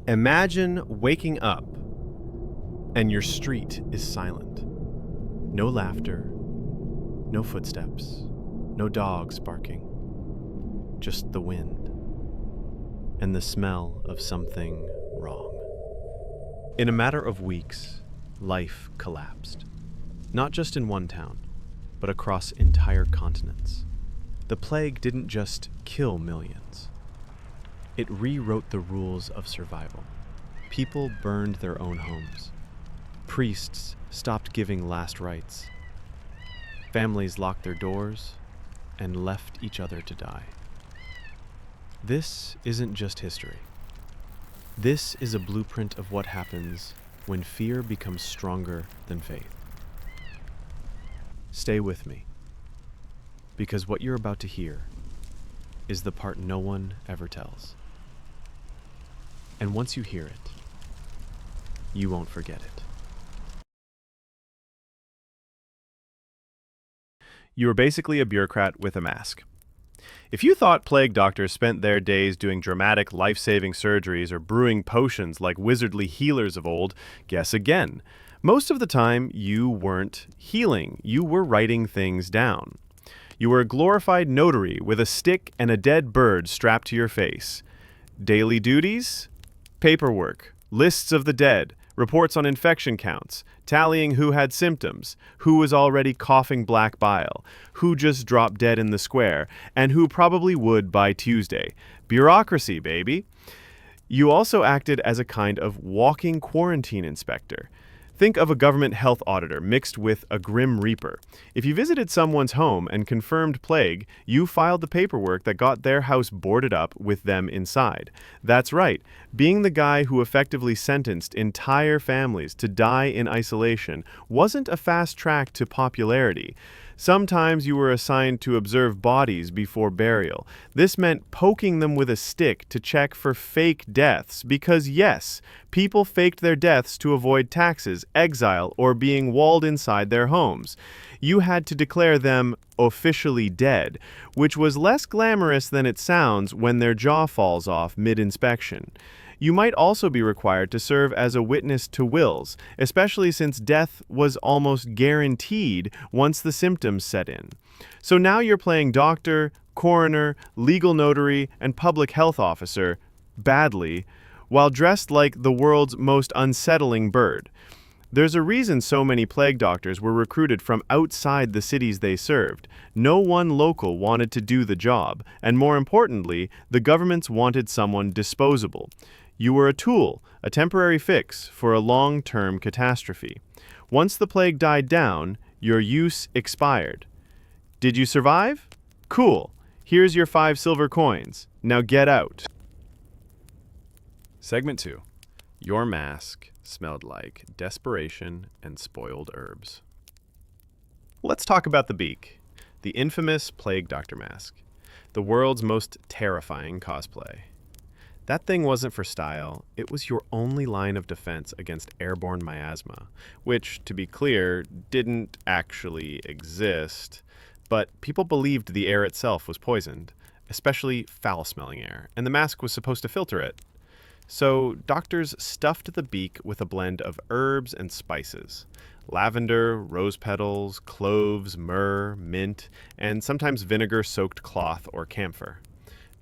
Imagine waking up and your street is silent. No laughter, no footsteps, no dogs barking, just the wind and the smell of something wrong. In a matter of weeks, life collapsed. Not just in one town, but across entire continents. The plague didn't just kill millions. It rewrote the rules of survival. People burned their own homes. Priests stopped giving last rites. Families locked their doors and left each other to die. This isn't just history. This is a blueprint of what happens when fear becomes stronger than faith. Stay with me, because what you're about to hear is the part no one ever tells. And once you hear it, you won't forget it. You were basically a bureaucrat with a mask. If you thought plague doctors spent their days doing dramatic life-saving surgeries or brewing potions like wizardly healers of old, guess again. Most of the time, you weren't healing. You were writing things down. You were a glorified notary with a stick and a dead bird strapped to your face. Daily duties? Paperwork, lists of the dead, reports on infection counts, tallying who had symptoms, who was already coughing black bile, who just dropped dead in the square, and who probably would by Tuesday. Bureaucracy, baby. You also acted as a kind of walking quarantine inspector. Think of a government health auditor mixed with a grim reaper. If you visited someone's home and confirmed plague, you filed the paperwork that got their house boarded up with them inside. That's right, being the guy who effectively sentenced entire families to die in isolation wasn't a fast track to popularity. Sometimes you were assigned to observe bodies before burial. This meant poking them with a stick to check for fake deaths because, yes, people faked their deaths to avoid taxes, exile, or being walled inside their homes. You had to declare them officially dead, which was less glamorous than it sounds when their jaw falls off mid-inspection. You might also be required to serve as a witness to wills, especially since death was almost guaranteed once the symptoms set in. So now you're playing doctor, coroner, legal notary, and public health officer, badly, while dressed like the world's most unsettling bird. There's a reason so many plague doctors were recruited from outside the cities they served. No one local wanted to do the job, and more importantly, the governments wanted someone disposable. You were a tool, a temporary fix for a long-term catastrophe. Once the plague died down, your use expired. Did you survive? Cool. Here's your 5 silver coins. Now get out. Segment 2. Your mask smelled like desperation and spoiled herbs. Let's talk about the beak, the infamous plague doctor mask, the world's most terrifying cosplay. That thing wasn't for style, it was your only line of defense against airborne miasma, which, to be clear, didn't actually exist, but people believed the air itself was poisoned, especially foul-smelling air, and the mask was supposed to filter it. So doctors stuffed the beak with a blend of herbs and spices. Lavender, rose petals, cloves, myrrh, mint, and sometimes vinegar-soaked cloth or camphor.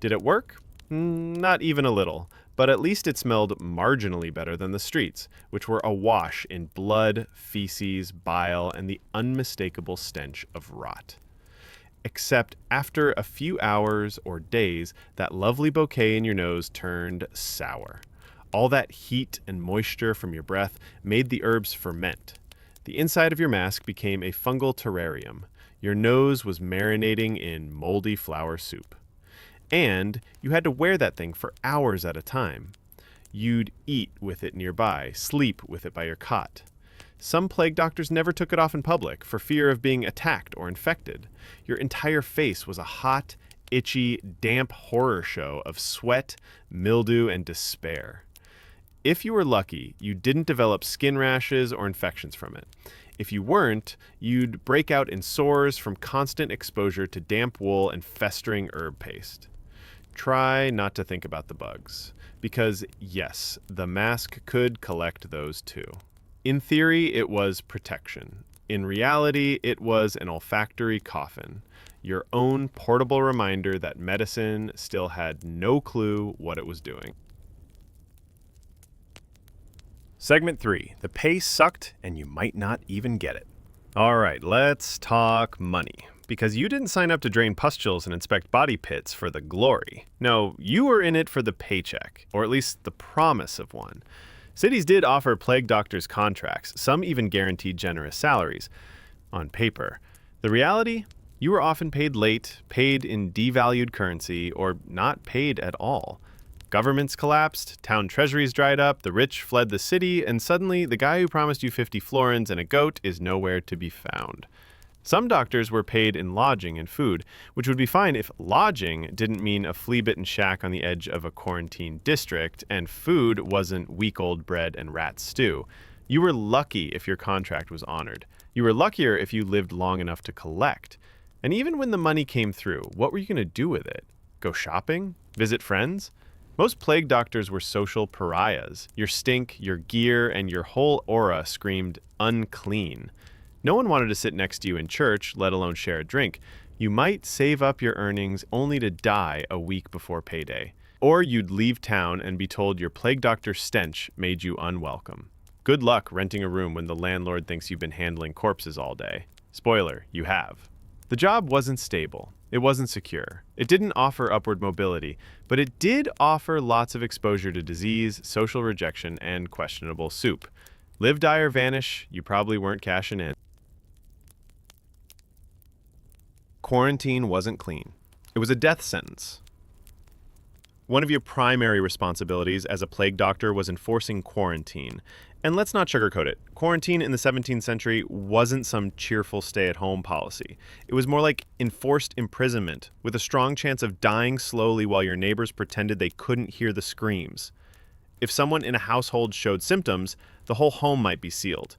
Did it work? Not even a little, but at least it smelled marginally better than the streets, which were awash in blood, feces, bile, and the unmistakable stench of rot. Except after a few hours or days, that lovely bouquet in your nose turned sour. All that heat and moisture from your breath made the herbs ferment. The inside of your mask became a fungal terrarium. Your nose was marinating in moldy flour soup. And you had to wear that thing for hours at a time. You'd eat with it nearby, sleep with it by your cot. Some plague doctors never took it off in public for fear of being attacked or infected. Your entire face was a hot, itchy, damp horror show of sweat, mildew, and despair. If you were lucky, you didn't develop skin rashes or infections from it. If you weren't, you'd break out in sores from constant exposure to damp wool and festering herb paste. Try not to think about the bugs. Because, yes, the mask could collect those too. In theory, it was protection. In reality, it was an olfactory coffin. Your own portable reminder that medicine still had no clue what it was doing. Segment 3. The pay sucked and you might not even get it. All right, let's talk money. Because you didn't sign up to drain pustules and inspect body pits for the glory. No, you were in it for the paycheck, or at least the promise of one. Cities did offer plague doctors contracts, some even guaranteed generous salaries. On paper. The reality? You were often paid late, paid in devalued currency, or not paid at all. Governments collapsed, town treasuries dried up, the rich fled the city, and suddenly the guy who promised you 50 florins and a goat is nowhere to be found. Some doctors were paid in lodging and food, which would be fine if lodging didn't mean a flea-bitten shack on the edge of a quarantine district, and food wasn't week-old bread and rat stew. You were lucky if your contract was honored. You were luckier if you lived long enough to collect. And even when the money came through, what were you going to do with it? Go shopping? Visit friends? Most plague doctors were social pariahs. Your stink, your gear, and your whole aura screamed unclean. No one wanted to sit next to you in church, let alone share a drink. You might save up your earnings only to die a week before payday. Or you'd leave town and be told your plague doctor stench made you unwelcome. Good luck renting a room when the landlord thinks you've been handling corpses all day. Spoiler, you have. The job wasn't stable. It wasn't secure. It didn't offer upward mobility, but it did offer lots of exposure to disease, social rejection, and questionable soup. Live, die, or vanish, you probably weren't cashing in. Quarantine wasn't clean. It was a death sentence. One of your primary responsibilities as a plague doctor was enforcing quarantine. And let's not sugarcoat it. Quarantine in the 17th century wasn't some cheerful stay-at-home policy. It was more like enforced imprisonment, with a strong chance of dying slowly while your neighbors pretended they couldn't hear the screams. If someone in a household showed symptoms, the whole home might be sealed.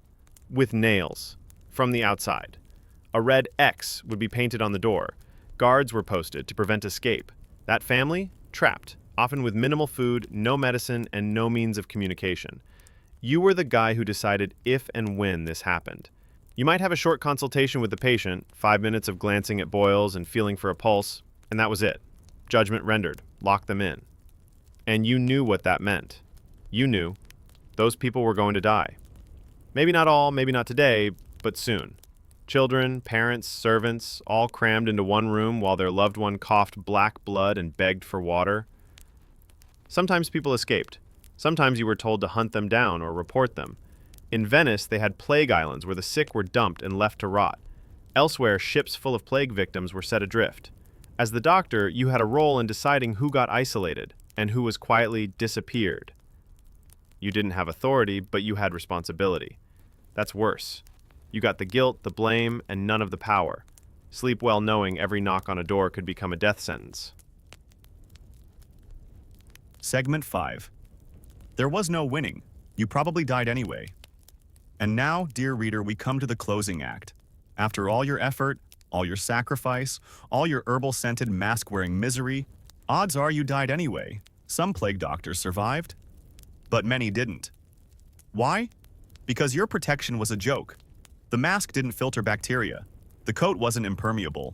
With nails. From the outside. A red X would be painted on the door. Guards were posted to prevent escape. That family? Trapped, often with minimal food, no medicine, and no means of communication. You were the guy who decided if and when this happened. You might have a short consultation with the patient, 5 minutes of glancing at boils and feeling for a pulse, and that was it. Judgment rendered. Lock them in. And you knew what that meant. You knew. Those people were going to die. Maybe not all, maybe not today, but soon. Children, parents, servants, all crammed into one room while their loved one coughed black blood and begged for water. Sometimes people escaped. Sometimes you were told to hunt them down or report them. In Venice, they had plague islands where the sick were dumped and left to rot. Elsewhere, ships full of plague victims were set adrift. As the doctor, you had a role in deciding who got isolated and who was quietly disappeared. You didn't have authority, but you had responsibility. That's worse. You got the guilt, the blame, and none of the power. Sleep well knowing every knock on a door could become a death sentence. Segment 5. There was no winning. You probably died anyway. And now, dear reader, we come to the closing act. After all your effort, all your sacrifice, all your herbal-scented mask-wearing misery, odds are you died anyway. Some plague doctors survived, but many didn't. Why? Because your protection was a joke. The mask didn't filter bacteria, the coat wasn't impermeable,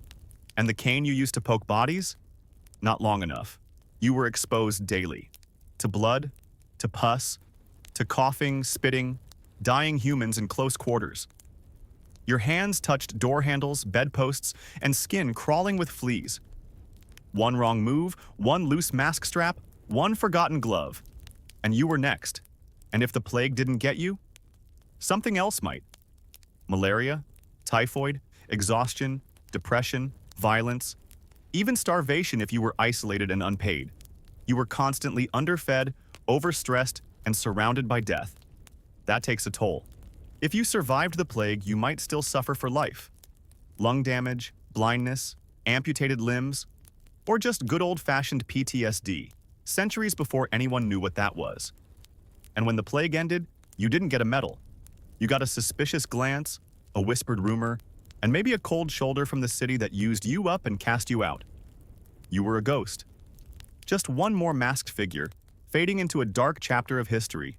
and the cane you used to poke bodies? Not long enough. You were exposed daily. To blood, to pus, to coughing, spitting, dying humans in close quarters. Your hands touched door handles, bedposts, and skin crawling with fleas. One wrong move, one loose mask strap, one forgotten glove, and you were next. And if the plague didn't get you, something else might. Malaria, typhoid, exhaustion, depression, violence, even starvation if you were isolated and unpaid. You were constantly underfed, overstressed, and surrounded by death. That takes a toll. If you survived the plague, you might still suffer for life. Lung damage, blindness, amputated limbs, or just good old-fashioned PTSD, centuries before anyone knew what that was. And when the plague ended, you didn't get a medal. You got a suspicious glance, a whispered rumor, and maybe a cold shoulder from the city that used you up and cast you out. You were a ghost. Just one more masked figure, fading into a dark chapter of history.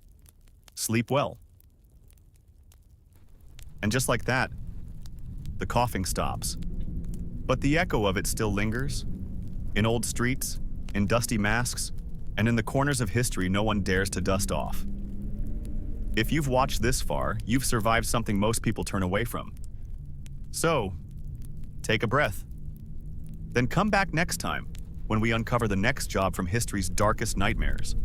Sleep well. And just like that, the coughing stops. But the echo of it still lingers. In old streets, in dusty masks, and in the corners of history no one dares to dust off. If you've watched this far, you've survived something most people turn away from. So, take a breath. Then come back next time when we uncover the next job from history's darkest nightmares.